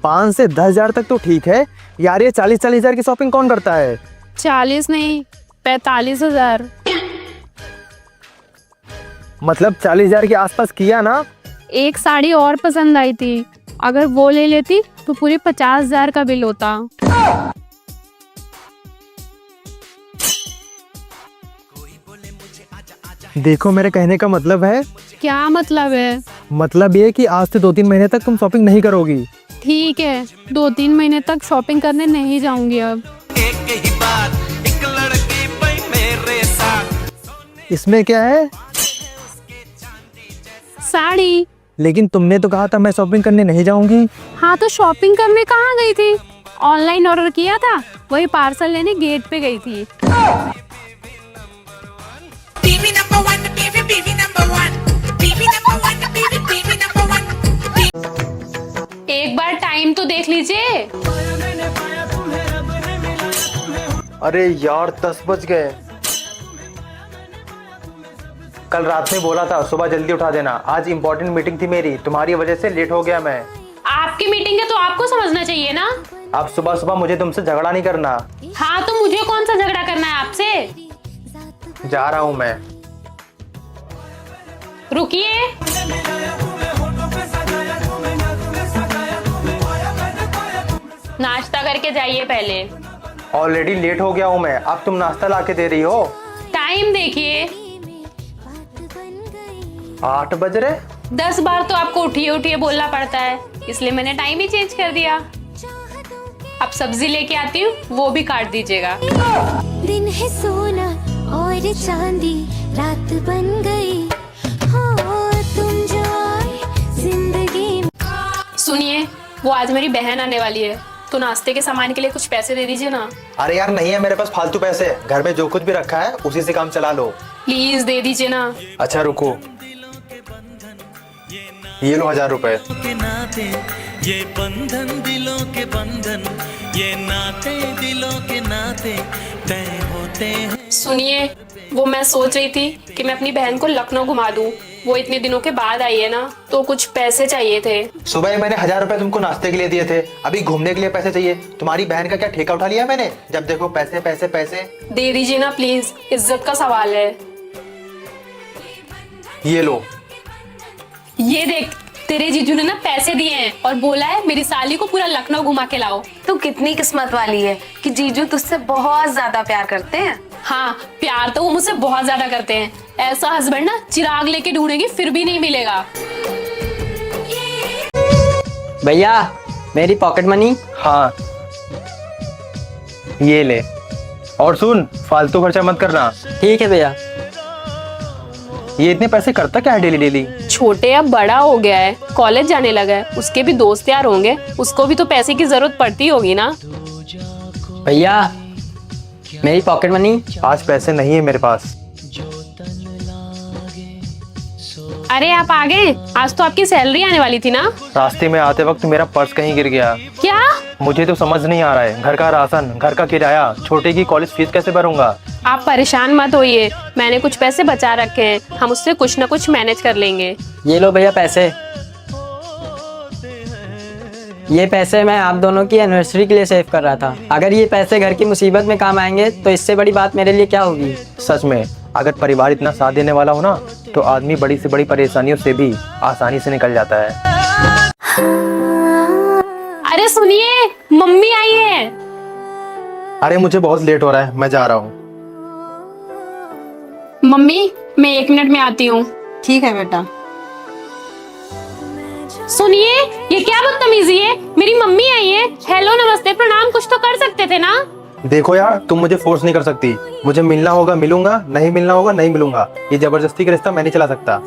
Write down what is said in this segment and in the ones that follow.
5 से 10,000 तक तो ठीक है यार, ये 40-40 हजार की शॉपिंग कौन करता है? 40 नहीं, 45,000। मतलब 40,000 के आसपास किया ना? एक साड़ी और पसंद आई थी, अगर वो ले लेती तो पूरे 50,000 का बिल होता। देखो मेरे कहने का मतलब है। क्या मतलब है? मतलब ये कि आज से 2-3 महीने तक तुम शॉपिंग नहीं करोगी। ठीक है, 2-3 महीने तक शॉपिंग करने नहीं जाऊंगी अब। एक ही बात, एक लड़की पे मेरे साथ। इसमें क्या है? साड़ी। लेकिन तुमने तो कहा था मैं शॉपिंग करने नहीं जाऊंगी। हाँ तो शॉपिंग करने कहाँ गई थी? ऑनलाइन ऑर्डर किया था, वही पार्सल लेने गेट पे गई थी। Baby number one, baby number one, baby number one, baby number one. एक बार टाइम तो देख लीजिए। अरे यार 10 बज गए। कल रात में बोला था सुबह जल्दी उठा देना, आज इम्पोर्टेंट मीटिंग थी मेरी, तुम्हारी वजह से लेट हो गया मैं। आपकी मीटिंग है तो आपको समझना चाहिए ना। अब सुबह सुबह मुझे तुमसे झगड़ा नहीं करना। हाँ तो मुझे कौन सा झगड़ा करना है आपसे? जा रहा हूँ मैं। रुकिए। नाश्ता करके जाइए पहले। ऑलरेडी लेट हो गया हूँ मैं, अब तुम नाश्ता ला के दे रही हो। टाइम देखिए। 8 बज रहे। 10 बार तो आपको उठिए उठिए बोलना पड़ता है, इसलिए मैंने टाइम ही चेंज कर दिया। अब सब्जी लेके आती हूँ, वो भी काट दीजिएगा। दिन है सोना और चांदी, रात बन गई हो तुम जो आए जिंदगी में। सुनिए, वो आज मेरी बहन आने वाली है, तो नाश्ते के सामान के लिए कुछ पैसे दे दीजिए ना। अरे यार नहीं है मेरे पास फालतू पैसे, घर में जो कुछ भी रखा है उसी से काम चला लो। प्लीज दे दीजिए ना। अच्छा रुको, ये लो 1000 रुपए। के नाते ये बंधन दिलों के बंधन, ये नाते दिलों के नाते तय होते हैं। सुनिए, वो मैं सोच रही थी कि मैं अपनी बहन को लखनऊ घुमा दूं। वो इतने दिनों के बाद आई है ना, तो कुछ पैसे चाहिए थे। सुबह ही मैंने 1000 रुपए तुमको नाश्ते के लिए दिए थे, अभी घूमने के लिए पैसे चाहिए। तुम्हारी बहन का क्या ठेका उठा लिया मैंने? जब देखो पैसे पैसे पैसे। दे दीजिए ना प्लीज, इज्जत का सवाल है। ये लो। ये देख, तेरे जीजू ने ना पैसे दिए हैं और बोला है मेरी साली को पूरा लखनऊ घुमा के लाओ। तू कितनी किस्मत वाली है कि जीजू तुझसे बहुत ज्यादा प्यार करते हैं। हाँ, प्यार तो वो मुझसे बहुत ज्यादा करते हैं। ऐसा हस्बैंड ना चिराग लेके ढूंढेगी फिर भी नहीं मिलेगा। भैया मेरी पॉकेट मनी। हाँ ये ले, और सुन फालतू खर्चा मत करना। ठीक है भैया। ये इतने पैसे करता क्या है डेली डेली? छोटे अब बड़ा हो गया है, कॉलेज जाने लगा है, उसके भी दोस्त यार होंगे, उसको भी तो पैसे की जरूरत पड़ती होगी ना। भैया मेरी पॉकेट मनी। आज पैसे नहीं है मेरे पास। अरे आप आ गए, आज तो आपकी सैलरी आने वाली थी ना। रास्ते में आते वक्त मेरा पर्स कहीं गिर गया। क्या? मुझे तो समझ नहीं आ रहा है, घर का राशन, घर का किराया, छोटे की कॉलेज फीस कैसे भरूंगा? आप परेशान मत होइए, मैंने कुछ पैसे बचा रखे हैं, हम उससे कुछ ना कुछ मैनेज कर लेंगे। ये लो भैया पैसे। ये पैसे मैं आप दोनों की एनिवर्सरी के लिए सेव कर रहा था। अगर ये पैसे घर की मुसीबत में काम आएंगे तो इससे बड़ी बात मेरे लिए क्या होगी। सच में अगर परिवार इतना साथ देने वाला हो ना, तो आदमी बड़ी से बड़ी परेशानियों से भी आसानी से निकल जाता है। अरे सुनिए, मम्मी आई है। अरे मुझे बहुत लेट हो रहा है, मैं जा रहा हूँ। मम्मी मैं 1 मिनट में आती हूँ। ठीक है बेटा। सुनिए, ये क्या बदतमीजी है, मेरी मम्मी आई है। हेलो नमस्ते प्रणाम कुछ तो कर सकते थे ना। देखो यार, तुम मुझे फोर्स नहीं कर सकती। मुझे मिलना होगा मिलूंगा, नहीं मिलना होगा नहीं मिलूंगा। ये जबरदस्ती का रिश्ता मैं नहीं चला सकता।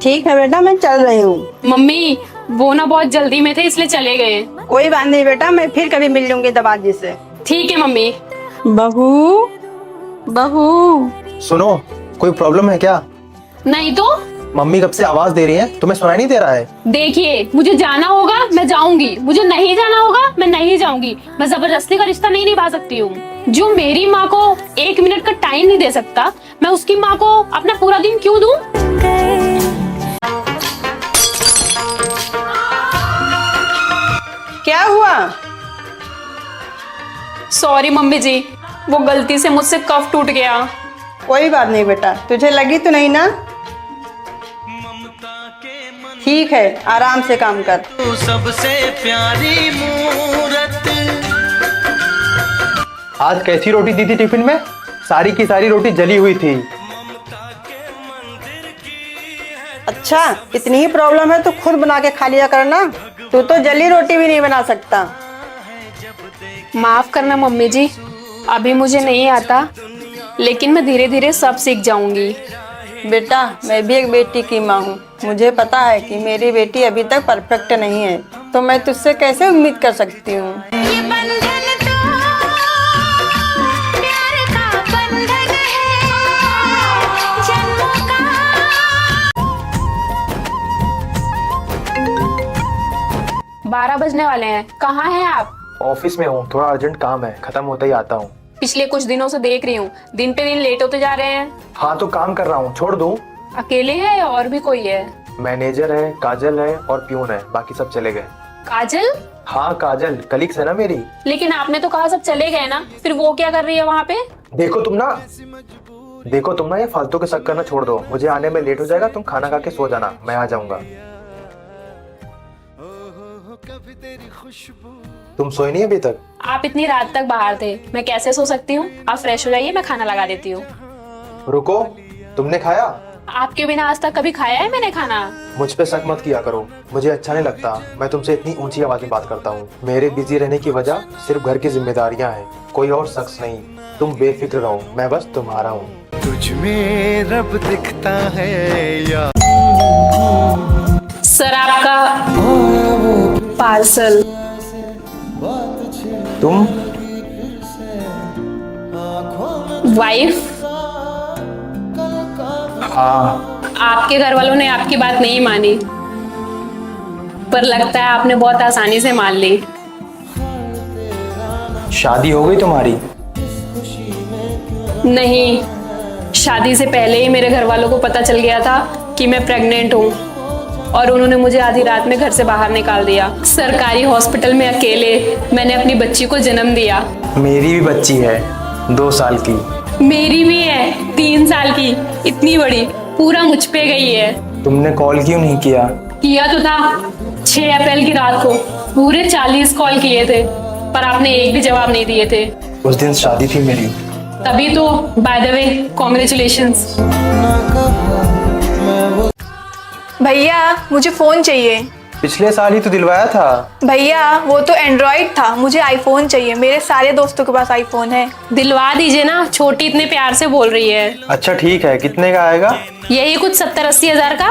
ठीक है बेटा, मैं चल रही हूँ। मम्मी वो ना बहुत जल्दी में थे इसलिए चले गए। कोई बात नहीं बेटा, मैं फिर कभी मिल लूंगी दवाजी से। ठीक है मम्मी। बहू बहू। सुनो, कोई प्रॉब्लम है क्या? नहीं तो। मम्मी कब से आवाज दे रही है, तुम्हें सुनाई नहीं दे रहा है? देखिए, मुझे जाना होगा मैं जाऊंगी, मुझे नहीं जाना होगा मैं नहीं जाऊंगी। मैं जबरदस्ती का रिश्ता नहीं निभा सकती हूँ। जो मेरी माँ को 1 मिनट का टाइम नहीं दे सकता, मैं उसकी माँ को अपना पूरा दिन क्यों दूं? सॉरी मम्मी जी, वो गलती से मुझसे कफ टूट गया। कोई बात नहीं बेटा, तुझे लगी तो नहीं ना? ठीक है, आराम से काम कर। तू सबसे प्यारी मूरत। आज कैसी रोटी दी थी टिफिन में? सारी की सारी रोटी जली हुई थी। अच्छा, इतनी ही प्रॉब्लम है तो खुद बना के खा लिया करना। तू तो जली रोटी भी नहीं बना सकता। माफ करना मम्मी जी, अभी मुझे नहीं आता, लेकिन मैं धीरे धीरे सब सीख जाऊंगी। बेटा, मैं भी एक बेटी की माँ हूँ। मुझे पता है कि मेरी बेटी अभी तक परफेक्ट नहीं है, तो मैं तुझसे कैसे उम्मीद कर सकती हूँ। ये बंधन तो प्यार का बंधन है, जन्मों का। 12 बजने वाले हैं, कहाँ हैं आप? ऑफिस में हूँ, थोड़ा अर्जेंट काम है, खत्म होता ही आता हूँ। पिछले कुछ दिनों से देख रही हूँ, दिन पे दिन लेट होते जा रहे हैं। हाँ तो काम कर रहा हूँ, छोड़ दूँ? अकेले हैं या और भी कोई है? मैनेजर है, काजल है और प्यून है, बाकी सब चले गए। काजल? हाँ काजल, कलीग्स है ना मेरी। लेकिन आपने तो कहा सब चले गए ना, फिर वो क्या कर रही है वहाँ पे? देखो तुम ना ये फालतू के शक करना छोड़ दो। मुझे आने में लेट हो जाएगा, तुम खाना खा के सो जाना, मैं आ जाऊंगा। तुम सोई नहीं अभी तक? आप इतनी रात तक बाहर थे, मैं कैसे सो सकती हूँ? आप फ्रेश हो जाइए, मैं खाना लगा देती हूँ। रुको, तुमने खाया? आपके बिना आज तक कभी खाया है मैंने खाना? मुझ पे शक मत किया करो, मुझे अच्छा नहीं लगता मैं तुमसे इतनी ऊंची आवाज में बात करता हूँ। मेरे बिजी रहने की वजह सिर्फ घर की जिम्मेदारियाँ हैं, कोई और शख्स नहीं। तुम बेफिक्र रहो, मैं बस तुम्हारा हूँ। तुझ में रब दिखता है या सर आपका पार्सल। तुम वाइफ? हाँ। आपके घर वालों ने आपकी बात नहीं मानी, पर लगता है आपने बहुत आसानी से मान ली। शादी हो गई तुम्हारी? नहीं, शादी से पहले ही मेरे घर वालों को पता चल गया था कि मैं प्रेग्नेंट हूँ, और उन्होंने मुझे आधी रात में घर से बाहर निकाल दिया। सरकारी हॉस्पिटल में अकेले मैंने अपनी बच्ची को जन्म दिया। मेरी भी बच्ची है, 2 साल की। मेरी भी है 3 साल की, इतनी बड़ी, पूरा मुझ पे गई है। तुमने कॉल क्यों नहीं किया? किया तो था, 6 अप्रैल की रात को पूरे 40 कॉल किए थे, पर आपने एक भी जवाब नहीं दिए थे। उस दिन शादी थी मेरी। तभी तो, बाय द वे, कॉन्ग्रेचुलेशंस। भैया मुझे फोन चाहिए। पिछले साल ही तो दिलवाया था। भैया वो तो एंड्रॉइड था, मुझे आईफोन चाहिए। मेरे सारे दोस्तों के पास आईफोन है। दिलवा दीजिए ना, छोटी इतने प्यार से बोल रही है। अच्छा ठीक है, कितने का आएगा? यही कुछ 70-80 हजार का।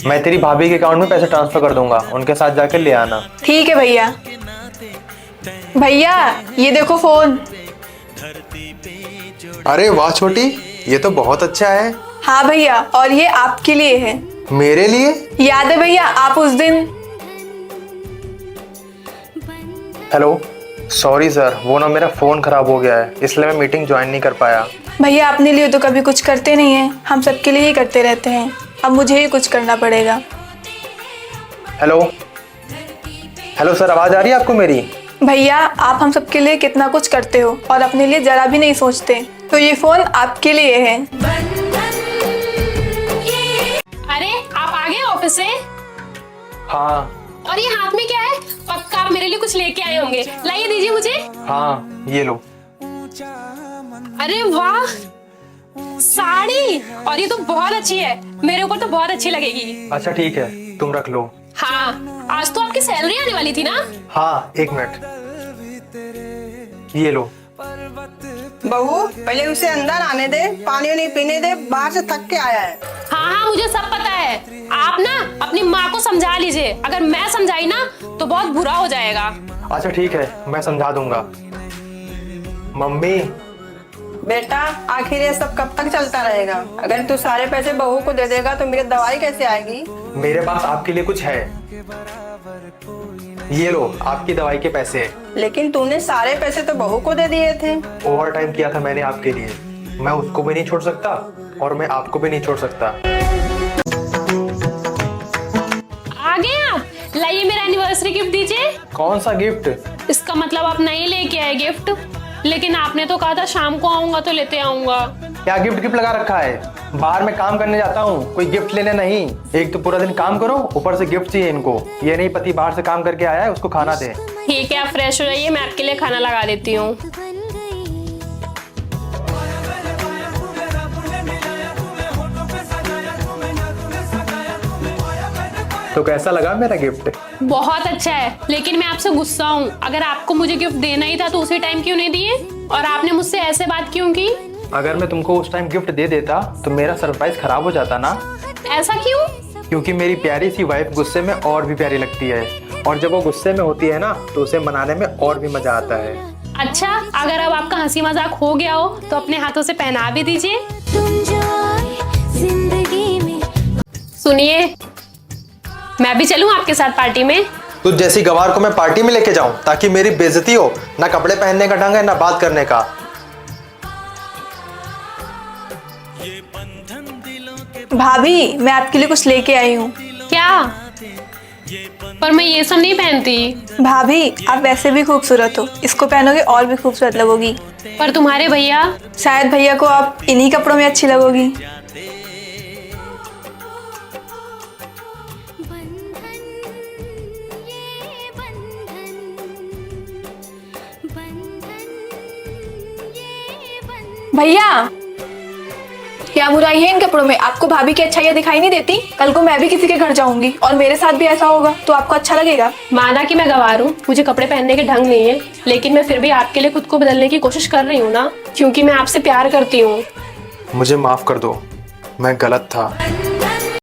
मैं तेरी भाभी के अकाउंट में पैसे ट्रांसफर कर दूंगा, उनके साथ जाकर ले आना। ठीक है भैया। भैया ये देखो फोन। अरे वाह छोटी, ये तो बहुत अच्छा है। हाँ भैया, और ये आपके लिए है। मेरे लिए? याद है भैया आप उस दिन। हेलो, सॉरी सर, वो ना मेरा फ़ोन ख़राब हो गया है, इसलिए मैं मीटिंग ज्वाइन नहीं कर पाया। भैया अपने लिए तो कभी कुछ करते नहीं हैं, हम सबके लिए ही करते रहते हैं। अब मुझे ही कुछ करना पड़ेगा। हेलो हेलो सर, आवाज़ आ रही है आपको मेरी? भैया आप हम सबके लिए कितना कुछ करते हो और अपने लिए जरा भी नहीं सोचते, तो ये फोन आपके लिए है। अरे आप आ गए ऑफिस से? हाँ। और ये हाथ में क्या है? पक्का आप मेरे लिए कुछ लेके आए होंगे, लाइए दीजिए मुझे। हाँ ये लो। अरे वाह, साड़ी! और ये तो बहुत अच्छी है, मेरे ऊपर तो बहुत अच्छी लगेगी। अच्छा ठीक है, तुम रख लो। हाँ, आज तो आपकी सैलरी आने वाली थी ना? हाँ 1 मिनट, ये लो। बहू पहले उसे अंदर आने दे, पानी नहीं पीने दे, बाहर से थक के आया है। हाँ हाँ मुझे सब पता है। आप ना अपनी माँ को समझा लीजिए, अगर मैं समझाई ना तो बहुत बुरा हो जाएगा। अच्छा ठीक है, मैं समझा दूंगा। मम्मी। बेटा आखिर ये सब कब तक चलता रहेगा? अगर तू सारे पैसे बहू को दे देगा तो मेरी दवाई कैसे आएगी? मेरे पास आपके लिए कुछ है, ये लो आपकी दवाई के पैसे। लेकिन तूने सारे पैसे तो बहू को दे दिए थे। ओवर टाइम किया था मैंने आपके लिए, मैं उसको भी नहीं छोड़ सकता और मैं आपको भी नहीं छोड़ सकता। आ गए आप? लाइए मेरा एनिवर्सरी गिफ्ट दीजिए। कौन सा गिफ्ट? इसका इसका मतलब आप नहीं लेके आए गिफ्ट? लेकिन आपने तो कहा था शाम को आऊंगा तो लेते आऊंगा। क्या गिफ्ट लगा रखा है? बाहर में काम करने जाता हूँ, कोई गिफ्ट लेने नहीं। एक तो पूरा दिन काम करो, ऊपर से गिफ्ट चाहिए इनको। ये नहीं पति बाहर से काम करके आया है, उसको खाना दे। ठीक है, आप फ्रेश हो जाइए, मैं आपके लिए खाना लगा देती हूँ। बन गई। तो कैसा लगा मेरा गिफ्ट? बहुत अच्छा है, लेकिन मैं आपसे गुस्सा हूँ। अगर आपको मुझे गिफ्ट देना ही था तो उसी टाइम क्यों नहीं दिए? और आपने मुझसे ऐसे बात क्यों की? अगर मैं तुमको उस टाइम गिफ्ट दे देता तो मेरा सरप्राइज खराब हो जाता ना। ऐसा क्यों? क्योंकि मेरी प्यारी सी वाइफ गुस्से में और भी प्यारी लगती है, और जब वो गुस्से में होती है ना तो उसे मनाने में और भी मजा आता है। अच्छा, अगर अब आपका हंसी मजाक हो गया हो तो अपने हाथों से पहना भी दीजिए। तुम जो आए जिंदगी में। सुनिए, मैं भी चलूं आपके साथ पार्टी में? तो जैसी गवार को मैं पार्टी में लेके जाऊं ताकि मेरी बेइज्जती हो? ना कपड़े पहनने का ढंग है ना बात करने का। भाभी, मैं आपके लिए कुछ लेके आई हूँ। क्या? पर मैं ये सब नहीं पहनती। भाभी, आप वैसे भी खूबसूरत हो, इसको पहनोगे और भी खूबसूरत लगोगी। पर तुम्हारे भैया? शायद भैया को आप इन्हीं कपड़ों में अच्छी लगोगी। भैया, क्या बुराई है इन कपड़ों में? आपको भाभी की अच्छाइयाँ दिखाई नहीं देती? कल को मैं भी किसी के घर जाऊंगी और मेरे साथ भी ऐसा होगा तो आपको अच्छा लगेगा? माना कि मैं गवार हूँ, मुझे कपड़े पहनने के ढंग नहीं है, लेकिन मैं फिर भी आपके लिए खुद को बदलने की कोशिश कर रही हूँ ना, क्योंकि मैं आपसे प्यार करती हूँ। मुझे माफ कर दो, मैं गलत था।